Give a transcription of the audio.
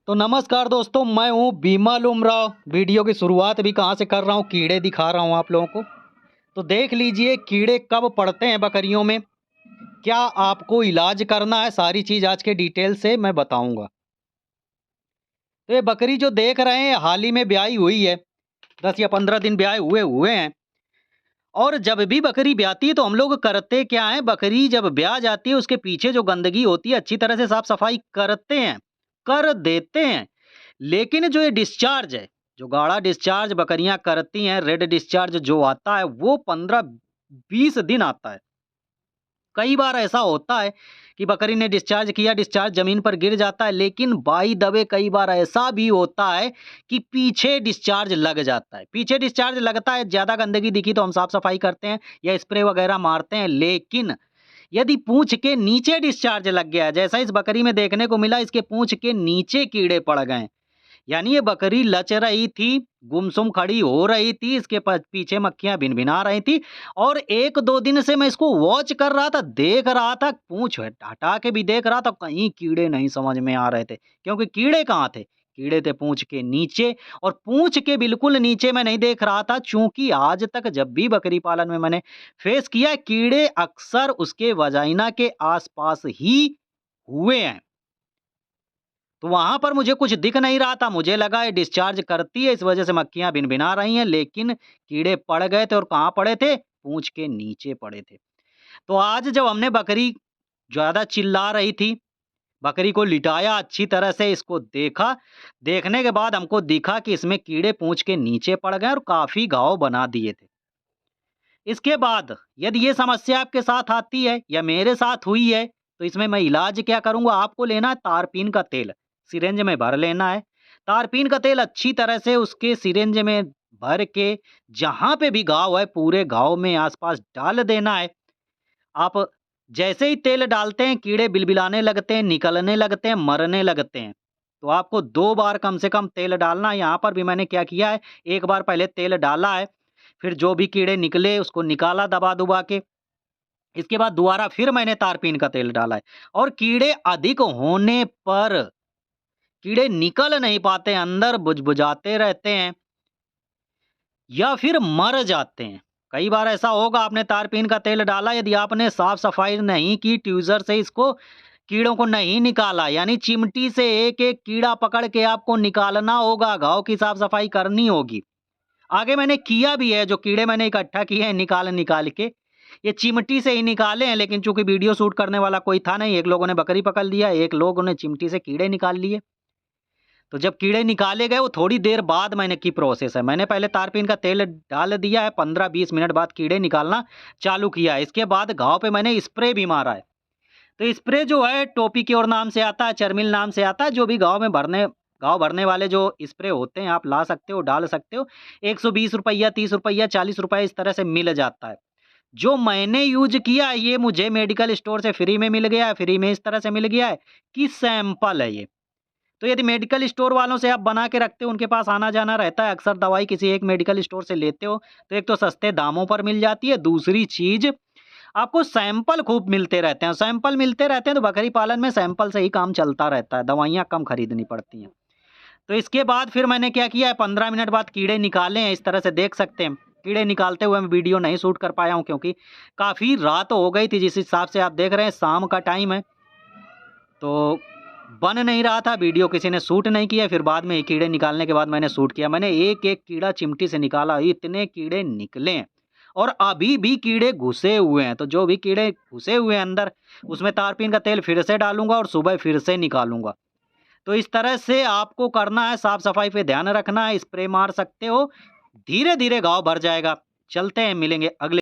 तो नमस्कार दोस्तों, मैं हूँ बीमा लुमराव। वीडियो की शुरुआत भी कहाँ से कर रहा हूँ, कीड़े दिखा रहा हूँ आप लोगों को। तो देख लीजिए कीड़े कब पड़ते हैं बकरियों में, क्या आपको इलाज करना है, सारी चीज़ आज के डिटेल से मैं बताऊंगा। तो ये बकरी जो देख रहे हैं हाल ही में ब्याई हुई है, 10 या 15 दिन ब्याए हुए हुए हैं। और जब भी बकरी ब्याती है तो हम लोग करते क्या है, बकरी जब ब्याह जाती है उसके पीछे जो गंदगी होती है अच्छी तरह से साफ सफाई करते हैं, कर देते हैं। लेकिन जो ये डिस्चार्ज है, जो गाढ़ा डिस्चार्ज बकरियां करती हैं, रेड डिस्चार्ज जो आता है वो 15-20 दिन आता है। कई बार ऐसा होता है कि बकरी ने डिस्चार्ज किया, डिस्चार्ज जमीन पर गिर जाता है, लेकिन बाई दबे कई बार ऐसा भी होता है कि पीछे डिस्चार्ज लग जाता है। पीछे डिस्चार्ज लगता है, ज्यादा गंदगी दिखी तो हम साफ सफाई करते हैं या स्प्रे वगैरह मारते हैं। लेकिन यदि पूंछ के नीचे डिस्चार्ज लग गया, जैसा इस बकरी में देखने को मिला, इसके पूंछ के नीचे कीड़े पड़ गए, यानी ये बकरी लच रही थी, गुमसुम खड़ी हो रही थी, इसके पीछे मक्खियां भिनभिना रही थी। और 1-2 दिन से मैं इसको वॉच कर रहा था, देख रहा था, पूंछ हटा के भी देख रहा था, कहीं कीड़े नहीं समझ में आ रहे थे। क्योंकि कीड़े कहाँ थे, कीड़े थे पूंछ के नीचे। और पूंछ के बिल्कुल नीचे मैं नहीं देख रहा था, चूंकि आज तक जब भी बकरी पालन में मैंने फेस किया, कीड़े अक्सर उसके वजाइना के आसपास ही हुए हैं। तो वहाँ पर मुझे कुछ दिख नहीं रहा था, मुझे लगा ये डिस्चार्ज करती है, इस वजह से मक्खियाँ भिनभिना रही हैं, लेकिन कीड़े पड़ गए थे। और कहाँ पड़े थे? पूँछ के नीचे पड़े थे। तो आज जब हमने बकरी ज़्यादा चिल्ला रही थी, बकरी को लिटाया, अच्छी तरह से इसको देखा, देखने के बाद हमको दिखा कि इसमें कीड़े पूँछ के नीचे पड़ गए और काफ़ी घाव बना दिए थे। इसके बाद यदि ये समस्या आपके साथ आती है या मेरे साथ हुई है, तो इसमें मैं इलाज क्या करूँगा, आपको लेना है तारपीन का तेल, सिरिंज में भर लेना है। तारपीन का तेल अच्छी तरह से उसके सिरिंज में भर के जहाँ पे भी घाव है, पूरे घाव में आस-पास डाल देना है। आप जैसे ही तेल डालते हैं, कीड़े बिलबिलाने लगते हैं, निकलने लगते हैं, मरने लगते हैं। तो आपको 2 बार कम से कम तेल डालना है। यहाँ पर भी मैंने क्या किया है, 1 बार पहले तेल डाला है, फिर जो भी कीड़े निकले उसको निकाला दबा-दुबा के। इसके बाद दोबारा फिर मैंने तारपीन का तेल डाला है। और कीड़े अधिक होने पर कीड़े निकल नहीं पाते, अंदर बुझबुझाते रहते हैं या फिर मर जाते हैं। कई बार ऐसा होगा, आपने तारपीन का तेल डाला, यदि आपने साफ-सफाई नहीं की, ट्यूज़र से इसको कीड़ों को नहीं निकाला, यानी चिमटी से एक-एक कीड़ा पकड़ के आपको निकालना होगा, घाव की साफ-सफाई करनी होगी। आगे मैंने किया भी है, जो कीड़े मैंने इकट्ठा किए हैं निकाल-निकाल के, ये चिमटी से ही निकाले हैं, लेकिन चूँकि वीडियो शूट करने वाला कोई था नहीं, एक लोगों ने बकरी पकड़ लिया, एक लोगों ने चिमटी से कीड़े निकाल लिए। तो जब कीड़े निकाले गए, वो थोड़ी देर बाद मैंने की प्रोसेस है। मैंने पहले तारपीन का तेल डाल दिया है, 15-20 मिनट बाद कीड़े निकालना चालू किया है। इसके बाद घाव पे मैंने स्प्रे भी मारा है। तो स्प्रे जो है टोपी क्योर नाम से आता है, चर्मिल नाम से आता है, जो भी घाव भरने वाले जो स्प्रे होते हैं आप ला सकते हो, डाल सकते हो। ₹120, ₹30, ₹40 इस तरह से मिल जाता है। जो मैंने यूज़ किया है ये मुझे मेडिकल स्टोर से फ्री में मिल गया है, फ्री में इस तरह से मिल गया है कि सैंपल है ये। तो यदि मेडिकल स्टोर वालों से आप बना के रखते हो, उनके पास आना-जाना रहता है, अक्सर दवाई किसी एक मेडिकल स्टोर से लेते हो, तो एक तो सस्ते दामों पर मिल जाती है, दूसरी चीज़ आपको सैंपल खूब मिलते रहते हैं। सैंपल मिलते रहते हैं तो बकरी पालन में सैंपल से ही काम चलता रहता है, दवाइयाँ कम खरीदनी पड़ती हैं। तो इसके बाद फिर मैंने क्या किया है, 15 मिनट बाद कीड़े निकाले हैं, इस तरह से देख सकते हैं। कीड़े निकालते हुए मैं वीडियो नहीं शूट कर पाया हूँ, क्योंकि काफ़ी रात हो गई थी, जिस हिसाब से आप देख रहे हैं शाम का टाइम है। तो बन नहीं रहा था, वीडियो किसी ने शूट नहीं किया। फिर बाद में ये कीड़े निकालने के बाद मैंने शूट किया। मैंने एक-एक कीड़ा चिमटी से निकाला, इतने कीड़े निकले हैं और अभी भी कीड़े घुसे हुए हैं। तो जो भी कीड़े घुसे हुए हैं अंदर, उसमें तारपीन का तेल फिर से डालूँगा और सुबह फिर से निकालूँगा। तो इस तरह से आपको करना है, साफ-सफाई पे ध्यान रखना है, स्प्रे मार सकते हो, धीरे-धीरे घाव भर जाएगा। चलते हैं, मिलेंगे अगले